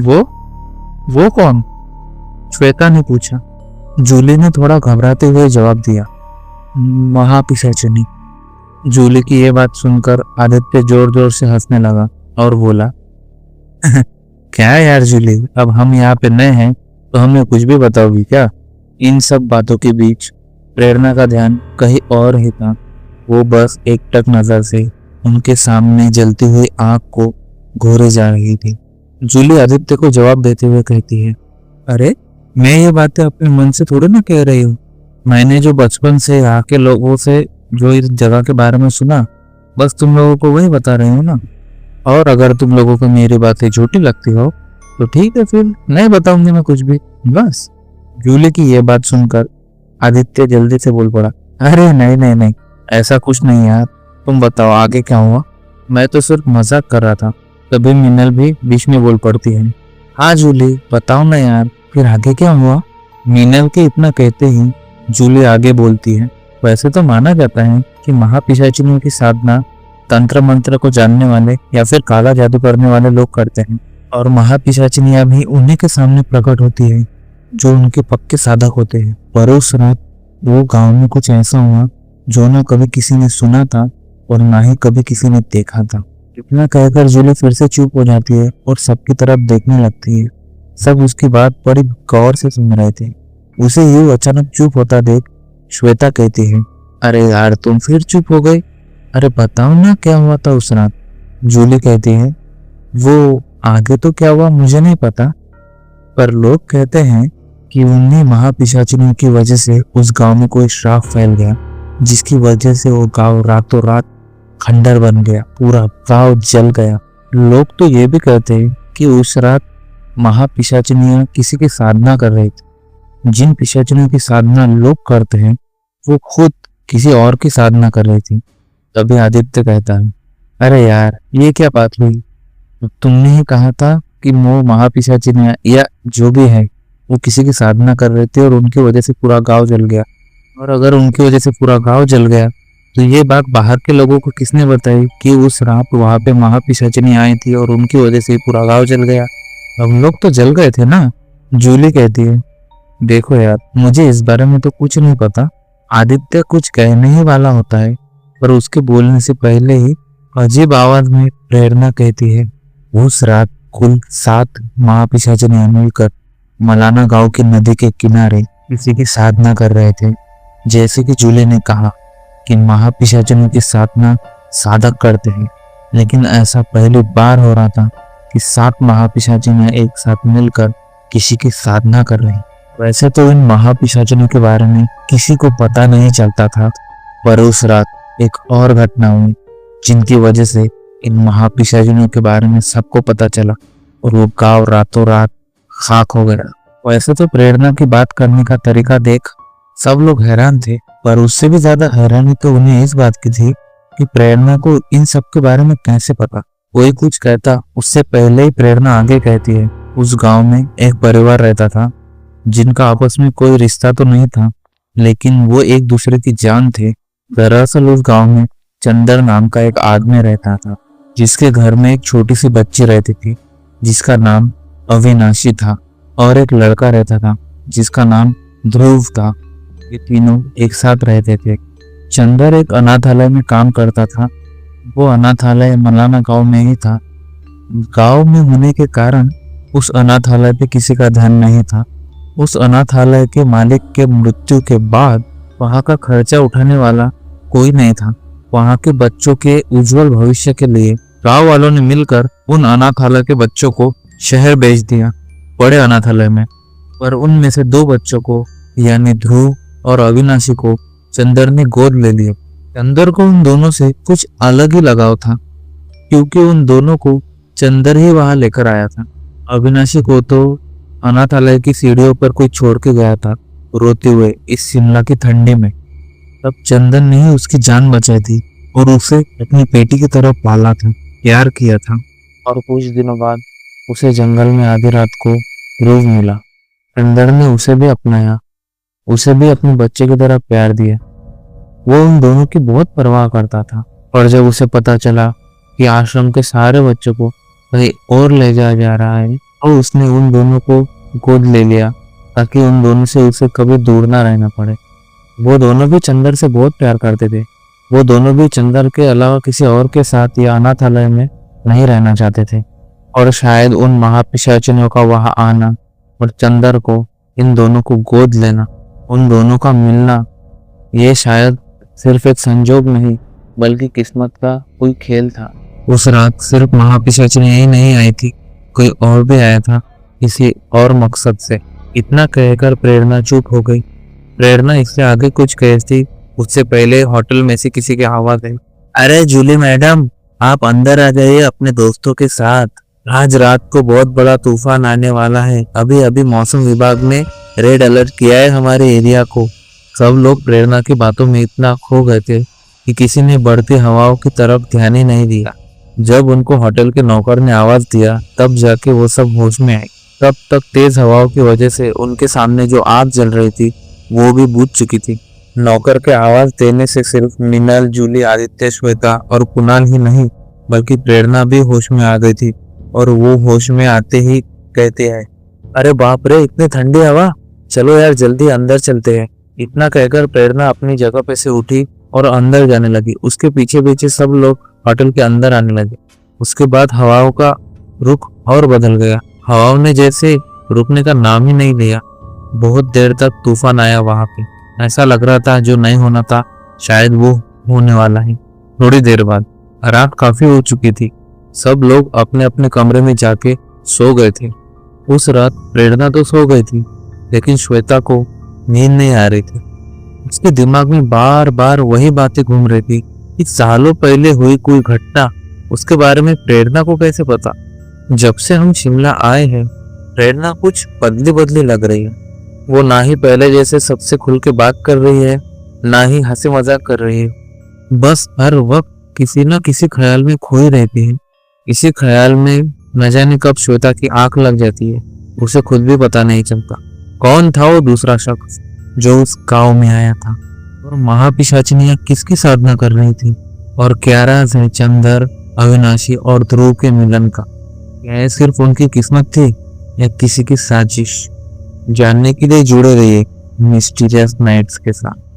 वो वो कौन? श्वेता ने पूछा। जूली ने थोड़ा घबराते हुए जवाब दिया, महापिशाचिनी। जूली की ये बात सुनकर आदित्य जोर जोर से हंसने लगा और बोला, क्या यार जूली, अब हम यहाँ पे नए हैं तो हमें कुछ भी बताओगी क्या? इन सब बातों के बीच प्रेरणा का ध्यान कहीं और ही था। वो बस एकटक नजर से उनके सामने जलती हुई आंख को घूरे जा रही थी। जूली आदित्य को जवाब देते हुए कहती है, अरे मैं ये बातें अपने मन से थोड़ी ना कह रही हूँ। मैंने जो बचपन से यहाँ के लोगों से जो इस जगह के बारे में सुना, बस तुम लोगों को वही बता रही हूँ ना। और अगर तुम लोगों को मेरी बातें झूठी लगती हो तो ठीक है, फिर नहीं बताऊंगी मैं कुछ भी, बस। जूली की ये बात सुनकर आदित्य जल्दी से बोल पड़ा, अरे नहीं नहीं नहीं, ऐसा कुछ नहीं यार, तुम बताओ आगे क्या हुआ? मैं तो सिर्फ मजाक कर रहा था। तभी मिनल भी बीच में बोल पड़ती है, हाँ जूली बताओ ना यार, फिर आगे क्या हुआ? मिनल के इतना कहते ही जूली आगे बोलती है, वैसे तो माना जाता है कि महापिशाचिनियों की साधना तंत्र मंत्र को जानने वाले या फिर काला जादू करने वाले लोग करते हैं, और महापिशाचिनियां भी उन्हीं के सामने प्रकट होती है जो उनके पक्के साधक होते हैं। पर उस रात वो गांव में कुछ ऐसा हुआ जो ना कभी किसी ने सुना था और ना ही कभी किसी ने देखा था। इतना कहकर जूली फिर से चुप हो जाती है और सबकी तरफ देखने लगती है। सब उसकी बात बड़ी गौर से सुन रहे थे। उसे यूं अचानक चुप होता देख श्वेता कहती है, अरे यार तुम फिर चुप हो गई, अरे बताओ ना क्या हुआ था उस रात? जूली कहती है, वो आगे तो क्या हुआ मुझे नहीं पता, पर लोग कहते हैं कि उन्हीं महापिशाचिनियों की वजह से उस गांव में कोई श्राप फैल गया, जिसकी वजह से वो गांव रातों रात खंडर बन गया, पूरा गांव जल गया। लोग तो ये भी कहते हैं कि उस रात महापिशाचिनियां किसी की साधना कर रही थी। जिन पिशाचिनियों की साधना लोग करते हैं वो खुद किसी और की साधना कर रही थी। तभी आदित्य कहता है, अरे यार ये क्या बात हुई? तुमने ही कहा था कि वो महापिशाचिनियां या जो भी है वो किसी की साधना कर रहे थे और उनकी वजह से पूरा गांव जल गया। और अगर उनकी वजह से पूरा गांव जल गया तो ये बात बाहर के लोगों को किसने बताई कि उस रात वहां पे महापिशाचिनी आई थी और उनकी वजह से पूरा गांव जल गया? हम लोग तो जल गए थे ना। जूली कहती है, देखो यार मुझे इस बारे में तो कुछ नहीं पता। आदित्य कुछ कहने ही वाला होता है, पर उसके बोलने से पहले ही अजीब आवाज में प्रेरणा कहती है, उस रात कुल 7 महापिशाचिनियां मिलकर मलाना गांव की नदी के किनारे किसी की साधना कर रहे थे। जैसे कि जूली ने कहा कि महापिशाचिनियों की साधना साधक करते हैं, लेकिन ऐसा पहली बार हो रहा था कि 7 महापिशाचिनियां एक साथ मिलकर किसी की साधना कर रही। वैसे तो इन महापिशाचिनियों के बारे में किसी को पता नहीं चलता था, पर उस रात एक और घटना हुई जिनकी वजह से इन महापिशाचिनियों के बारे में सबको पता चला और वो गांव रातों रात खाक हो गया। वैसे तो प्रेरणा की बात करने का तरीका देख सब लोग हैरान थे, पर उससे भी ज्यादा हैरानी तो उन्हें इस बात की थी कि प्रेरणा को इन सब के बारे में कैसे पता। कोई कुछ कहता उससे पहले ही प्रेरणा आगे कहती है, उस गांव में एक परिवार रहता था जिनका आपस में कोई रिश्ता तो नहीं था, लेकिन वो एक दूसरे की जान थे। दरअसल उस गांव में चंदर नाम का एक आदमी रहता था, जिसके घर में एक छोटी सी बच्ची रहती थी जिसका नाम अविनाशी था, और एक लड़का रहता था जिसका नाम ध्रुव था। ये तीनों एक साथ रहते थे। चंदर एक अनाथालय में काम करता था। वो अनाथालय मलाना गांव में ही था। गांव में होने के कारण उस अनाथालय पे किसी का ध्यान नहीं था। उस अनाथालय के मालिक के मृत्यु के बाद वहां का खर्चा उठाने वाला कोई नहीं था। वहां के बच्चों के उज्जवल भविष्य के लिए गांव वालों ने मिलकर उन अनाथालय के बच्चों को शहर भेज दिया, बड़े अनाथालय में। पर उनमें से 2 बच्चों को, यानी ध्रुव और अविनाशी को, चंदर ने गोद ले लिया। चंदर को उन दोनों से कुछ अलग ही लगाव था, क्योंकि उन दोनों को चंदर ही वहां लेकर आया था। अविनाशी को तो अनाथालय की सीढ़ियों पर कोई छोड़ के गया था, रोते हुए इस शिमला की ठंडी में। तब चंदन ने ही उसकी जान बचाई थी और उसे अपनी बेटी की तरह पाला था, प्यार किया था। और कुछ दिनों बाद उसे जंगल में आधी रात को ध्रुव मिला। चंदर ने उसे भी अपनाया, उसे भी अपने बच्चे की तरह प्यार दिया। वो उन दोनों की बहुत परवाह करता था। और जब उसे पता चला कि आश्रम के सारे बच्चों को कहीं और ले जाया जा रहा है, और उसने उन दोनों को गोद ले लिया ताकि उन दोनों से उसे कभी दूर ना रहना पड़े। वो दोनों भी चंदर से बहुत प्यार करते थे। वो दोनों भी चंदर के अलावा किसी और के साथ या अनाथालय में नहीं रहना चाहते थे। और शायद उन महापिशाचिनियों का वहां आना और चंदर को इन दोनों को गोद लेना, उन दोनों का मिलना, ये शायद सिर्फ एक संजोग नहीं बल्कि किस्मत का कोई खेल था। उस रात सिर्फ महापिशाचिनी ही नहीं आई थी, कोई और भी आया था किसी और मकसद से। इतना कहकर प्रेरणा चुप हो गई। प्रेरणा इससे आगे कुछ कह थी उससे पहले होटल में से किसी की आवाज आई, अरे जूली मैडम, आप अंदर आ जाइए अपने दोस्तों के साथ। आज रात को बहुत बड़ा तूफान आने वाला है। अभी अभी मौसम विभाग ने रेड अलर्ट किया है हमारे एरिया को। सब लोग प्रेरणा की बातों में इतना खो गए थे कि किसी ने बढ़ती हवाओं की तरफ ध्यान ही नहीं दिया। जब उनको होटल के नौकर ने आवाज दिया तब जाके वो सब होश में आए। तब तक तेज हवाओं की वजह से उनके सामने जो आग जल रही थी वो भी बुझ चुकी थी। नौकर के आवाज देने से सिर्फ मिनल, जूली, आदित्य, श्वेता और कुणाल ही नहीं बल्कि प्रेरणा भी होश में आ गई थी। और वो होश में आते ही कहते हैं, अरे बाप रे, इतनी ठंडी हवा, चलो यार जल्दी अंदर चलते हैं। इतना कहकर प्रेरणा अपनी जगह पे से उठी और अंदर जाने लगी। उसके पीछे पीछे सब लोग होटल के अंदर आने लगे। उसके बाद हवाओं का रुख और बदल गया। हवाओं ने जैसे रुकने का नाम ही नहीं लिया। बहुत देर तक तूफान आया वहां पे। ऐसा लग रहा था जो नहीं होना था शायद वो होने वाला है। थोड़ी देर बाद रात काफी हो चुकी थी। सब लोग अपने अपने कमरे में जाके सो गए थे। उस रात प्रेरणा तो सो गई थी लेकिन श्वेता को नींद नहीं आ रही थी। उसके दिमाग में बार बार वही बातें घूम रही थी कि सालों पहले हुई कोई घटना उसके बारे में प्रेरणा को कैसे पता। जब से हम शिमला आए हैं प्रेरणा कुछ बदली बदली लग रही है। वो ना ही पहले जैसे सबसे खुल के बात कर रही है ना ही हंसी मजाक कर रही है। बस हर वक्त किसी न किसी ख्याल में खोई रहती है। इसी ख्याल में न जाने कब श्वेता की आंख लग जाती है। उसे खुद भी पता नहीं चलता कौन था वो दूसरा शख्स जो उस गांव में आया था और महापिशाचिनियां किसकी साधना कर रही थी। और क्या राज है चंदर, अविनाशी और ध्रुव के मिलन का? क्या यह सिर्फ उनकी किस्मत थी या किसी की साजिश? जानने के लिए जुड़े रहिए मिस्टीरियस नाइट्स के साथ।